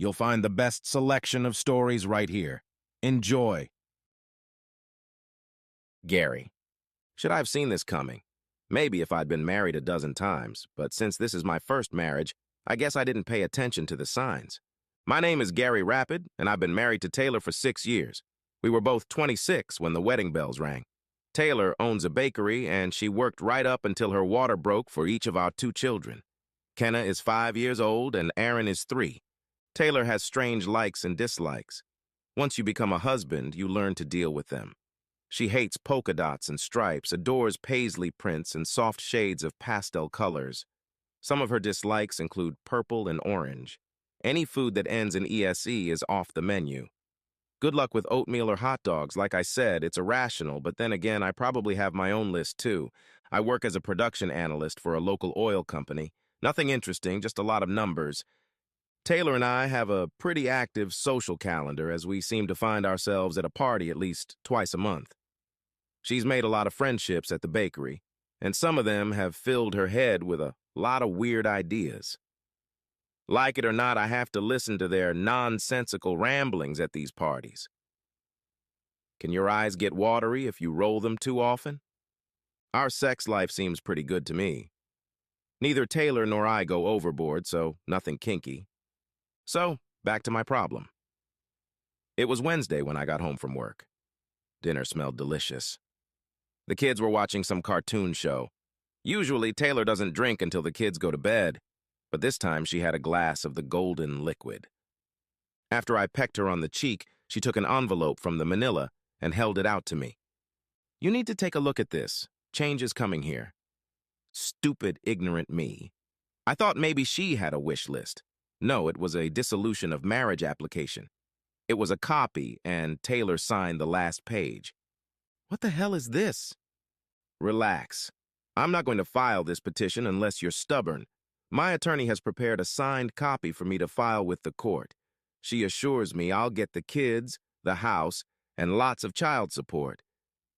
You'll find the best selection of stories right here. Enjoy. Gary. Should I have seen this coming? Maybe if I'd been married a dozen times, but since this is my first marriage, I guess I didn't pay attention to the signs. My name is Gary Rapid, and I've been married to Taylor for 6 years. We were both 26 when the wedding bells rang. Taylor owns a bakery, and she worked right up until her water broke for each of our 2 children. Kenna is 5 years old, and Aaron is 3. Taylor has strange likes and dislikes. Once you become a husband, you learn to deal with them. She hates polka dots and stripes, adores paisley prints and soft shades of pastel colors. Some of her dislikes include purple and orange. Any food that ends in ESE is off the menu. Good luck with oatmeal or hot dogs. Like I said, it's irrational, but then again, I probably have my own list too. I work as a production analyst for a local oil company. Nothing interesting, just a lot of numbers. Taylor and I have a pretty active social calendar as we seem to find ourselves at a party at least twice a month. She's made a lot of friendships at the bakery, and some of them have filled her head with a lot of weird ideas. Like it or not, I have to listen to their nonsensical ramblings at these parties. Can your eyes get watery if you roll them too often? Our sex life seems pretty good to me. Neither Taylor nor I go overboard, so nothing kinky. So, back to my problem. It was Wednesday when I got home from work. Dinner smelled delicious. The kids were watching some cartoon show. Usually, Taylor doesn't drink until the kids go to bed, but this time she had a glass of the golden liquid. After I pecked her on the cheek, she took an envelope from the manila and held it out to me. "You need to take a look at this. Change is coming here." Stupid, ignorant me. I thought maybe she had a wish list. No, it was a dissolution of marriage application. It was a copy, and Taylor signed the last page. What the hell is this? Relax. I'm not going to file this petition unless you're stubborn. My attorney has prepared a signed copy for me to file with the court. She assures me I'll get the kids, the house, and lots of child support.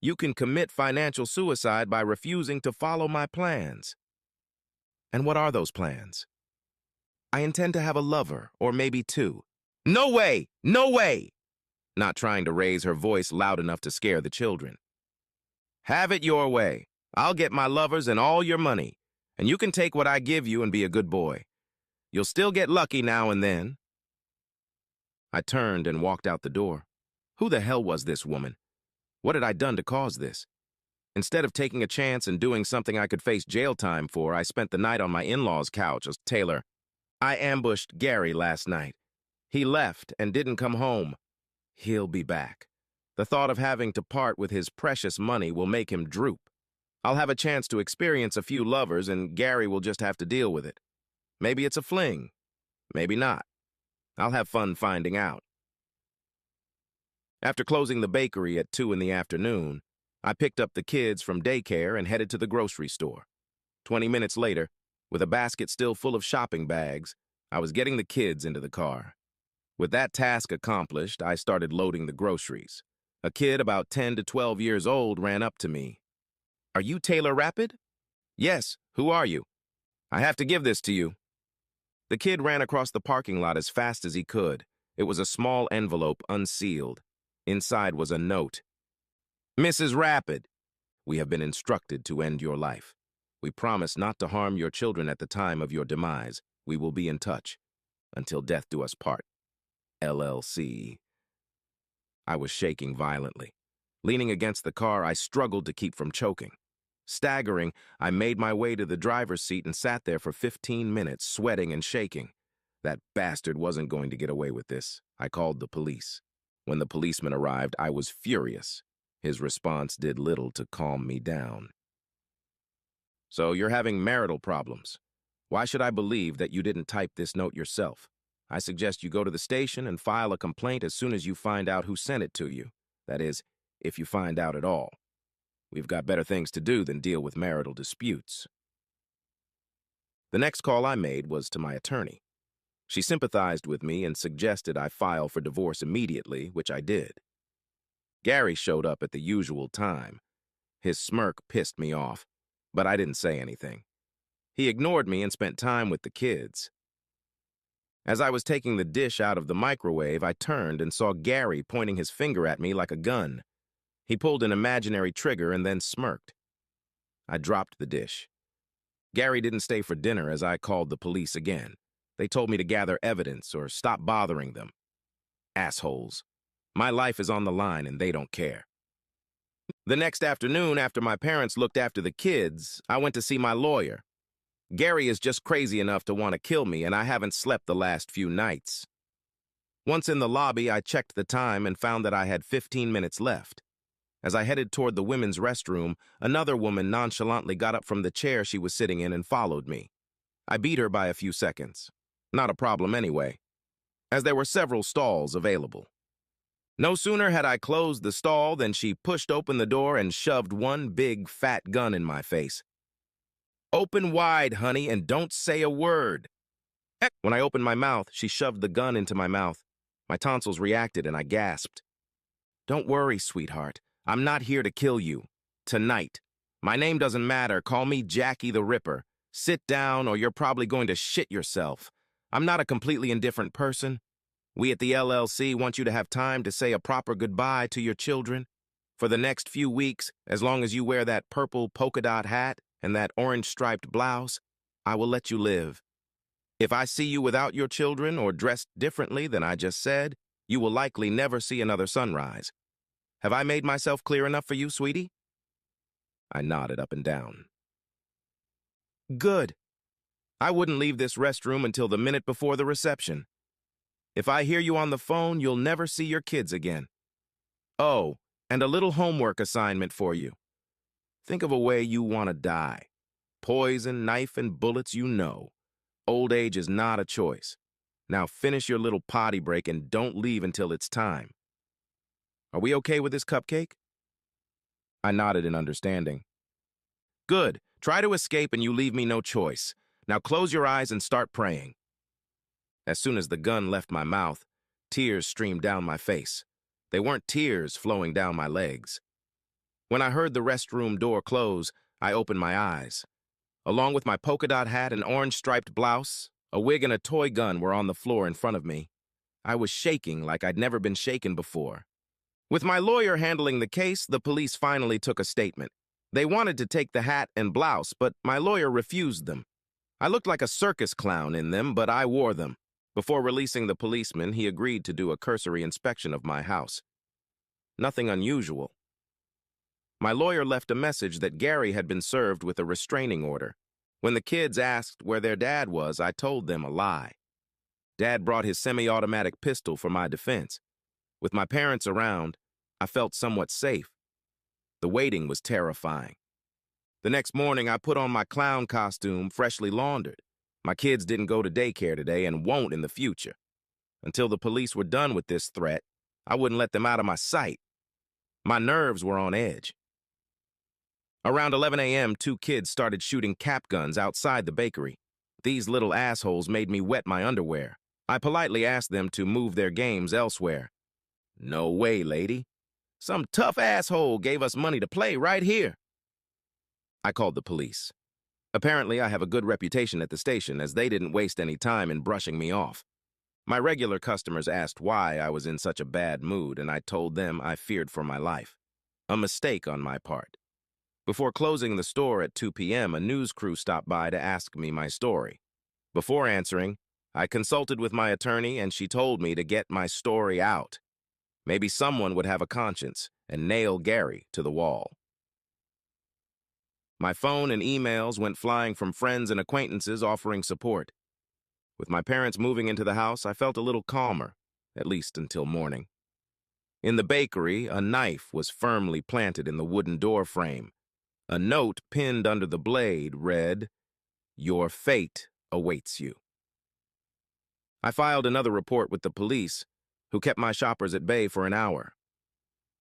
You can commit financial suicide by refusing to follow my plans. And what are those plans? I intend to have a lover, or maybe 2. No way! No way! Not trying to raise her voice loud enough to scare the children. Have it your way. I'll get my lovers and all your money, and you can take what I give you and be a good boy. You'll still get lucky now and then. I turned and walked out the door. Who the hell was this woman? What had I done to cause this? Instead of taking a chance and doing something I could face jail time for, I spent the night on my in-laws' couch as Taylor. I ambushed Gary last night. He left and didn't come home. He'll be back. The thought of having to part with his precious money will make him droop. I'll have a chance to experience a few lovers, and Gary will just have to deal with it. Maybe it's a fling. Maybe not. I'll have fun finding out. After closing the bakery at 2 in the afternoon, I picked up the kids from daycare and headed to the grocery store. 20 minutes later, with a basket still full of shopping bags, I was getting the kids into the car. With that task accomplished, I started loading the groceries. A kid about 10 to 12 years old ran up to me. "Are you Taylor Rapid?" "Yes, who are you?" "I have to give this to you." The kid ran across the parking lot as fast as he could. It was a small envelope, unsealed. Inside was a note. "Mrs. Rapid, we have been instructed to end your life. We promise not to harm your children at the time of your demise. We will be in touch. Until death do us part. LLC." I was shaking violently. Leaning against the car, I struggled to keep from choking. Staggering, I made my way to the driver's seat and sat there for 15 minutes, sweating and shaking. That bastard wasn't going to get away with this. I called the police. When the policeman arrived, I was furious. His response did little to calm me down. "So you're having marital problems. Why should I believe that you didn't type this note yourself? I suggest you go to the station and file a complaint as soon as you find out who sent it to you. That is, if you find out at all. We've got better things to do than deal with marital disputes." The next call I made was to my attorney. She sympathized with me and suggested I file for divorce immediately, which I did. Gary showed up at the usual time. His smirk pissed me off, but I didn't say anything. He ignored me and spent time with the kids. As I was taking the dish out of the microwave, I turned and saw Gary pointing his finger at me like a gun. He pulled an imaginary trigger and then smirked. I dropped the dish. Gary didn't stay for dinner as I called the police again. They told me to gather evidence or stop bothering them. Assholes. My life is on the line and they don't care. The next afternoon, after my parents looked after the kids, I went to see my lawyer. Gary is just crazy enough to want to kill me, and I haven't slept the last few nights. Once in the lobby, I checked the time and found that I had 15 minutes left. As I headed toward the women's restroom, another woman nonchalantly got up from the chair she was sitting in and followed me. I beat her by a few seconds. Not a problem anyway, as there were several stalls available. No sooner had I closed the stall than she pushed open the door and shoved one big, fat gun in my face. "Open wide, honey, and don't say a word." When I opened my mouth, she shoved the gun into my mouth. My tonsils reacted and I gasped. "Don't worry, sweetheart. I'm not here to kill you. Tonight. My name doesn't matter. Call me Jackie the Ripper. Sit down or you're probably going to shit yourself. I'm not a completely indifferent person. We at the LLC want you to have time to say a proper goodbye to your children. For the next few weeks, as long as you wear that purple polka dot hat and that orange-striped blouse, I will let you live. If I see you without your children or dressed differently than I just said, you will likely never see another sunrise. Have I made myself clear enough for you, sweetie?" I nodded up and down. "Good. I wouldn't leave this restroom until the minute before the reception. If I hear you on the phone, you'll never see your kids again. Oh, and a little homework assignment for you. Think of a way you want to die. Poison, knife, and bullets, you know. Old age is not a choice. Now finish your little potty break and don't leave until it's time. Are we okay with this cupcake?" I nodded in understanding. "Good. Try to escape and you leave me no choice. Now close your eyes and start praying." As soon as the gun left my mouth, tears streamed down my face. They weren't tears flowing down my legs. When I heard the restroom door close, I opened my eyes. Along with my polka dot hat and orange-striped blouse, a wig and a toy gun were on the floor in front of me. I was shaking like I'd never been shaken before. With my lawyer handling the case, the police finally took a statement. They wanted to take the hat and blouse, but my lawyer refused them. I looked like a circus clown in them, but I wore them. Before releasing the policeman, he agreed to do a cursory inspection of my house. Nothing unusual. My lawyer left a message that Gary had been served with a restraining order. When the kids asked where their dad was, I told them a lie. Dad brought his semi-automatic pistol for my defense. With my parents around, I felt somewhat safe. The waiting was terrifying. The next morning, I put on my clown costume, freshly laundered. My kids didn't go to daycare today and won't in the future. Until the police were done with this threat, I wouldn't let them out of my sight. My nerves were on edge. Around 11 a.m., 2 kids started shooting cap guns outside the bakery. These little assholes made me wet my underwear. I politely asked them to move their games elsewhere. "No way, lady. Some tough asshole gave us money to play right here." I called the police. Apparently, I have a good reputation at the station, as they didn't waste any time in brushing me off. My regular customers asked why I was in such a bad mood, and I told them I feared for my life. A mistake on my part. Before closing the store at 2 p.m., a news crew stopped by to ask me my story. Before answering, I consulted with my attorney, and she told me to get my story out. Maybe someone would have a conscience and nail Gary to the wall. My phone and emails went flying from friends and acquaintances offering support. With my parents moving into the house, I felt a little calmer, at least until morning. In the bakery, a knife was firmly planted in the wooden door frame. A note pinned under the blade read, "Your fate awaits you." I filed another report with the police, who kept my shoppers at bay for an hour.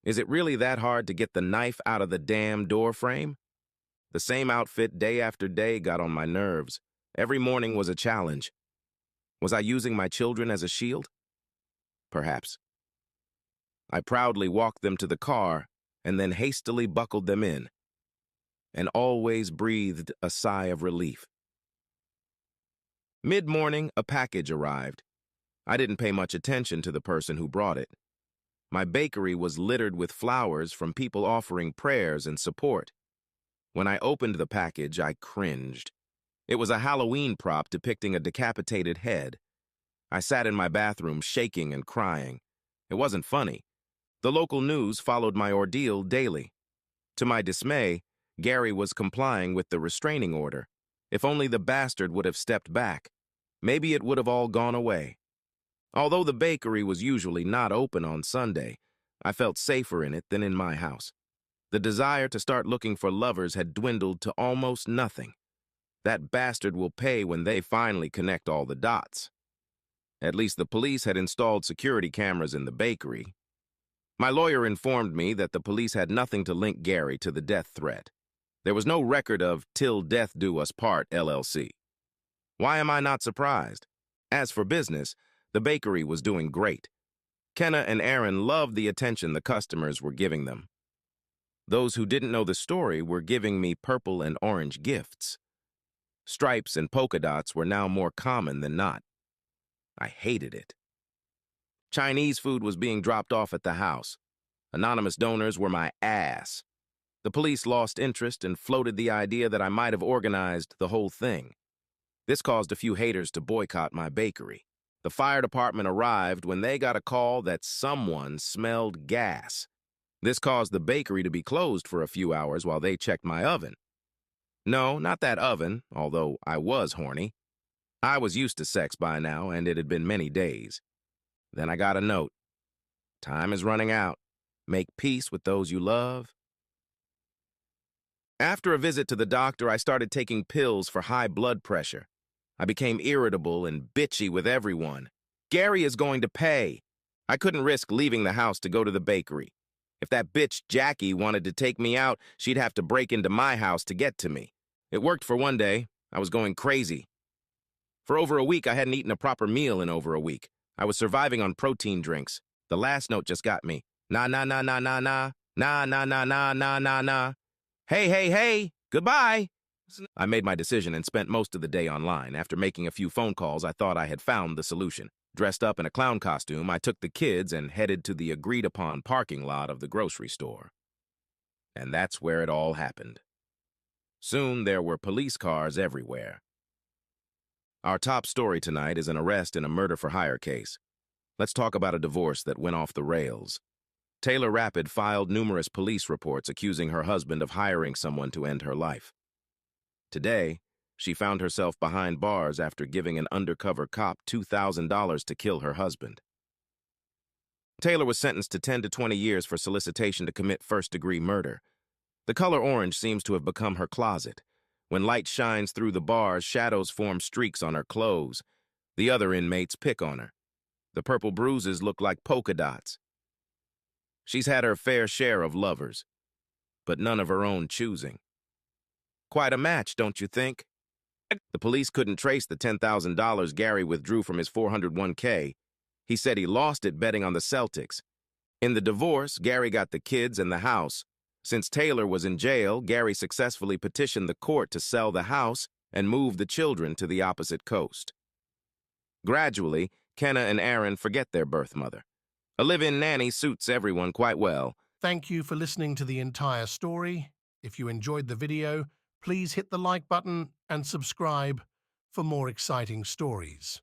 Is it really that hard to get the knife out of the damn door frame? The same outfit day after day got on my nerves. Every morning was a challenge. Was I using my children as a shield? Perhaps. I proudly walked them to the car and then hastily buckled them in, and always breathed a sigh of relief. Mid-morning, a package arrived. I didn't pay much attention to the person who brought it. My bakery was littered with flowers from people offering prayers and support. When I opened the package, I cringed. It was a Halloween prop depicting a decapitated head. I sat in my bathroom shaking and crying. It wasn't funny. The local news followed my ordeal daily. To my dismay, Gary was complying with the restraining order. If only the bastard would have stepped back, maybe it would have all gone away. Although the bakery was usually not open on Sunday, I felt safer in it than in my house. The desire to start looking for lovers had dwindled to almost nothing. That bastard will pay when they finally connect all the dots. At least the police had installed security cameras in the bakery. My lawyer informed me that the police had nothing to link Gary to the death threat. There was no record of "Till Death Do Us Part" LLC. Why am I not surprised? As for business, the bakery was doing great. Kenna and Aaron loved the attention the customers were giving them. Those who didn't know the story were giving me purple and orange gifts. Stripes and polka dots were now more common than not. I hated it. Chinese food was being dropped off at the house. Anonymous donors were my ass. The police lost interest and floated the idea that I might have organized the whole thing. This caused a few haters to boycott my bakery. The fire department arrived when they got a call that someone smelled gas. This caused the bakery to be closed for a few hours while they checked my oven. No, not that oven, although I was horny. I was used to sex by now, and it had been many days. Then I got a note. Time is running out. Make peace with those you love. After a visit to the doctor, I started taking pills for high blood pressure. I became irritable and bitchy with everyone. Gary is going to pay. I couldn't risk leaving the house to go to the bakery. If that bitch Jackie wanted to take me out, she'd have to break into my house to get to me. It worked for one day. I was going crazy. For over a week, I hadn't eaten a proper meal in over a week. I was surviving on protein drinks. The last note just got me. Nah, nah, nah, nah, nah, nah. Nah, nah, nah, nah, nah, nah, nah. Hey, hey, hey, goodbye. I made my decision and spent most of the day online. After making a few phone calls, I thought I had found the solution. Dressed up in a clown costume, I took the kids and headed to the agreed-upon parking lot of the grocery store. And that's where it all happened. Soon there were police cars everywhere. Our top story tonight is an arrest in a murder-for-hire case. Let's talk about a divorce that went off the rails. Taylor Rapid filed numerous police reports accusing her husband of hiring someone to end her life. Today, she found herself behind bars after giving an undercover cop $2,000 to kill her husband. Taylor was sentenced to 10 to 20 years for solicitation to commit first-degree murder. The color orange seems to have become her closet. When light shines through the bars, shadows form streaks on her clothes. The other inmates pick on her. The purple bruises look like polka dots. She's had her fair share of lovers, but none of her own choosing. Quite a match, don't you think? The police couldn't trace the $10,000 Gary withdrew from his 401k. He said he lost it betting on the Celtics. In the divorce, Gary got the kids and the house. Since Taylor was in jail, Gary successfully petitioned the court to sell the house and move the children to the opposite coast. Gradually, Kenna and Aaron forget their birth mother. A live-in nanny suits everyone quite well. Thank you for listening to the entire story. If you enjoyed the video, please hit the like button and subscribe for more exciting stories.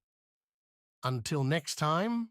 Until next time,